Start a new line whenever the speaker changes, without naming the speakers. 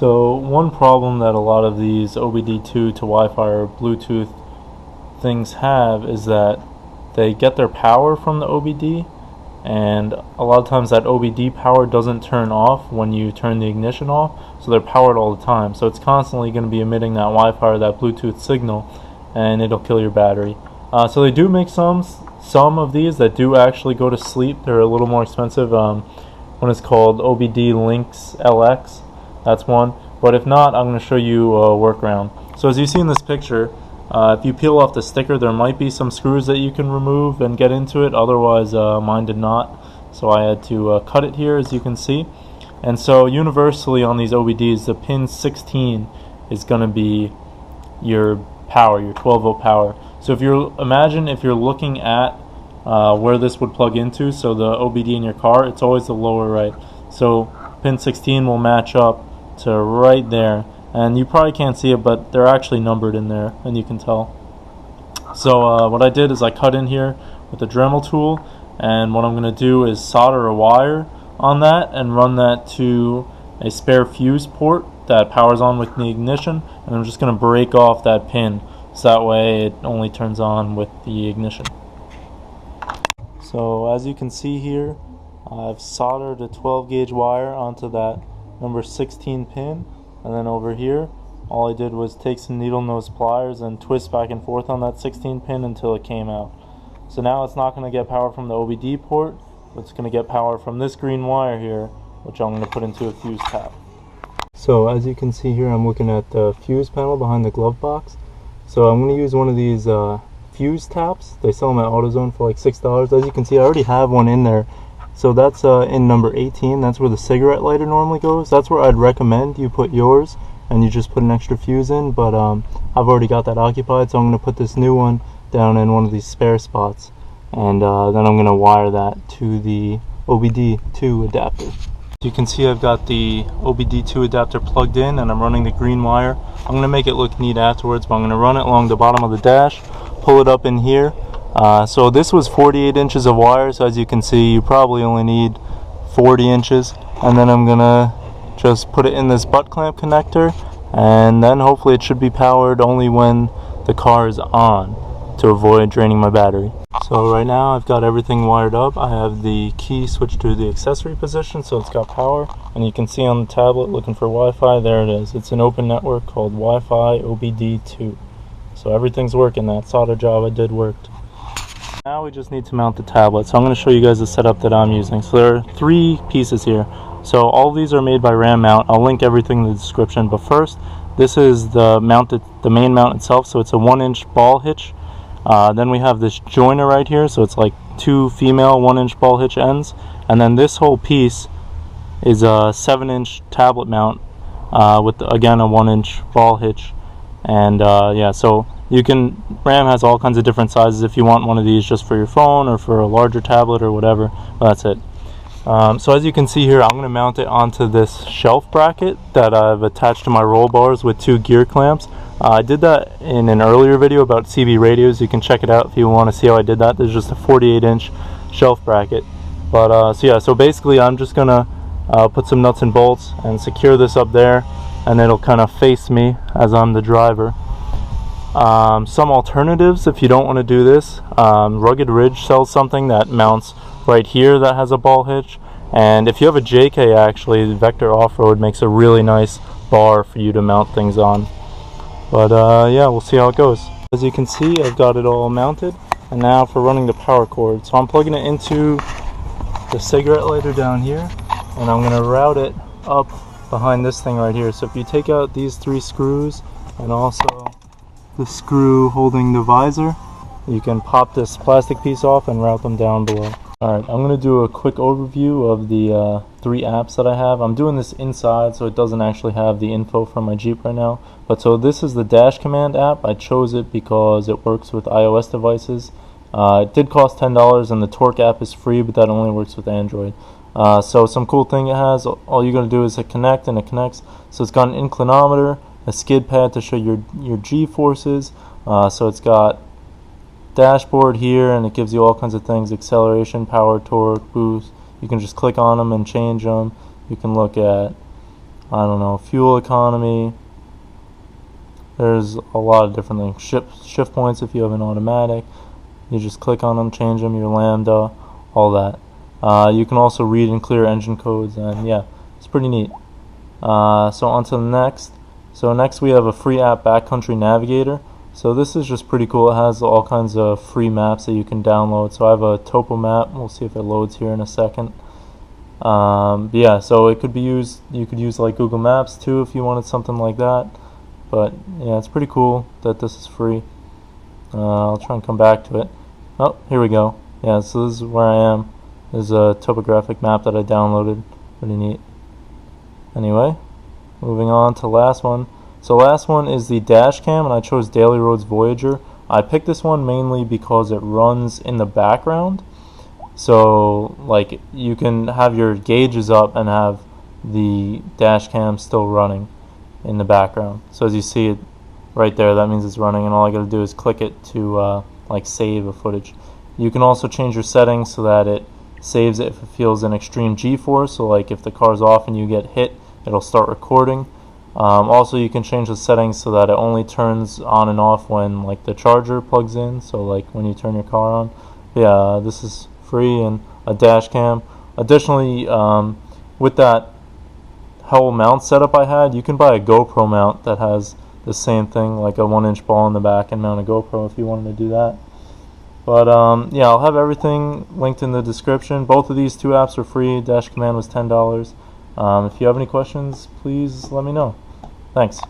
So one problem that a lot of these OBD2 to Wi-Fi or Bluetooth things have is that they get their power from the OBD, and a lot of times that OBD power doesn't turn off when you turn the ignition off, so they're powered all the time. So it's constantly going to be emitting that Wi-Fi or that Bluetooth signal, and it'll kill your battery. So they do make some of these that do actually go to sleep. They're a little more expensive. One is called OBDLink LX. That's one. But if not, I'm going to show you a workaround. So as you see in this picture, if you peel off the sticker, there might be some screws that you can remove and get into it. Otherwise, mine did not. So I had to cut it here, as you can see. And so universally on these OBDs, the pin 16 is going to be your power, your 12-volt power. So if you're looking at where this would plug into, so the OBD in your car, it's always the lower right. So pin 16 will match up to right there, and you probably can't see it, but they're actually numbered in there, and you can tell. So what I did is I cut in here with a Dremel tool, and what I'm going to do is solder a wire on that and run that to a spare fuse port that powers on with the ignition, and I'm just going to break off that pin so that way it only turns on with the ignition. So as you can see here, I've soldered a 12 gauge wire onto that number 16 pin, and then over here all I did was take some needle nose pliers and twist back and forth on that 16 pin until it came out. So now it's not going to get power from the OBD port, but it's going to get power from this green wire here, which I'm going to put into a fuse tap. So as you can see here, I'm looking at the fuse panel behind the glove box. So I'm going to use one of these fuse taps. They sell them at AutoZone for like $6. As you can see, I already have one in there. So that's in number 18. That's where the cigarette lighter normally goes. That's where I'd recommend you put yours, and you just put an extra fuse in, but I've already got that occupied, so I'm going to put this new one down in one of these spare spots, and then I'm going to wire that to the OBD2 adapter. As you can see, I've got the OBD2 adapter plugged in, and I'm running the green wire. I'm going to make it look neat afterwards, but I'm going to run it along the bottom of the dash, pull it up in here. So this was 48 inches of wire, so as you can see, you probably only need 40 inches. And then I'm going to just put it in this butt clamp connector, and then hopefully it should be powered only when the car is on to avoid draining my battery. So right now I've got everything wired up. I have the key switched to the accessory position, so it's got power. And you can see on the tablet, looking for Wi-Fi, there it is. It's an open network called Wi-Fi OBD2. So everything's working. That solder job I did worked. Now we just need to mount the tablet. So I'm going to show you guys the setup that I'm using. So there are 3 pieces here. So all of these are made by Ram Mount. I'll link everything in the description. But first, this is the main mount itself. So it's a 1-inch ball hitch. Then we have this joiner right here. So it's like 2 female 1-inch ball hitch ends. And then this whole piece is a 7-inch tablet mount with, again, a 1-inch ball hitch. And yeah, so Ram has all kinds of different sizes if you want one of these just for your phone or for a larger tablet or whatever. That's it. So as you can see here, I'm going to mount it onto this shelf bracket that I've attached to my roll bars with 2 gear clamps. I did that in an earlier video about CB radios. You can check it out if you want to see how I did that. There's just a 48-inch shelf bracket. But so yeah, so basically I'm just going to put some nuts and bolts and secure this up there, and it'll kind of face me as I'm the driver. Some alternatives if you don't want to do this. Rugged Ridge sells something that mounts right here that has a ball hitch, and if you have a JK, actually Vector Offroad makes a really nice bar for you to mount things on. But yeah, we'll see how it goes. As you can see, I've got it all mounted, and now for running the power cord. So I'm plugging it into the cigarette lighter down here, and I'm going to route it up behind this thing right here. So if you take out these 3 screws and also the screw holding the visor, you can pop this plastic piece off and route them down below. Alright, I'm going to do a quick overview of the 3 apps that I have. I'm doing this inside, so it doesn't actually have the info from my Jeep right now. But so this is the Dash Command app. I chose it because it works with iOS devices. It did cost $10, and the Torque app is free, but that only works with Android. So some cool thing it has, all you're going to do is hit connect, and it connects. So it's got an inclinometer, a skid pad to show your G-forces. So it's got dashboard here, and it gives you all kinds of things: acceleration, power, torque, boost. You can just click on them and change them. You can look at I don't know, fuel economy. There's a lot of different things. Shift points if you have an automatic. You just click on them, change them, your lambda, all that. You can also read and clear engine codes, and yeah, it's pretty neat. So on to the next. So next we have a free app, Backcountry Navigator. So this is just pretty cool. It has all kinds of free maps that you can download. So I have a topo map. We'll see if it loads here in a second. But yeah, so it could be used. You could use like Google Maps too if you wanted something like that. But yeah, it's pretty cool that this is free. I'll try and come back to it. Oh, here we go. Yeah, so this is where I am. There's a topographic map that I downloaded. Pretty neat. Anyway, moving on to the last one. So last one is the dash cam, and I chose Daily Roads Voyager. I picked this one mainly because it runs in the background. So like you can have your gauges up and have the dash cam still running in the background. So as you see it right there, that means it's running, and all I gotta do is click it to like save a footage. You can also change your settings so that it saves it if it feels an extreme G-force. So like if the car's off and you get hit, it'll start recording. Also you can change the settings so that it only turns on and off when like the charger plugs in, so like when you turn your car on. But yeah, this is free, and a dash cam. Additionally, with that whole mount setup I had, you can buy a GoPro mount that has the same thing, like a 1-inch ball in the back, and mount a GoPro if you wanted to do that. But yeah, I'll have everything linked in the description. Both of these two apps are free. Dash Command was $10. If you have any questions, please let me know. Thanks.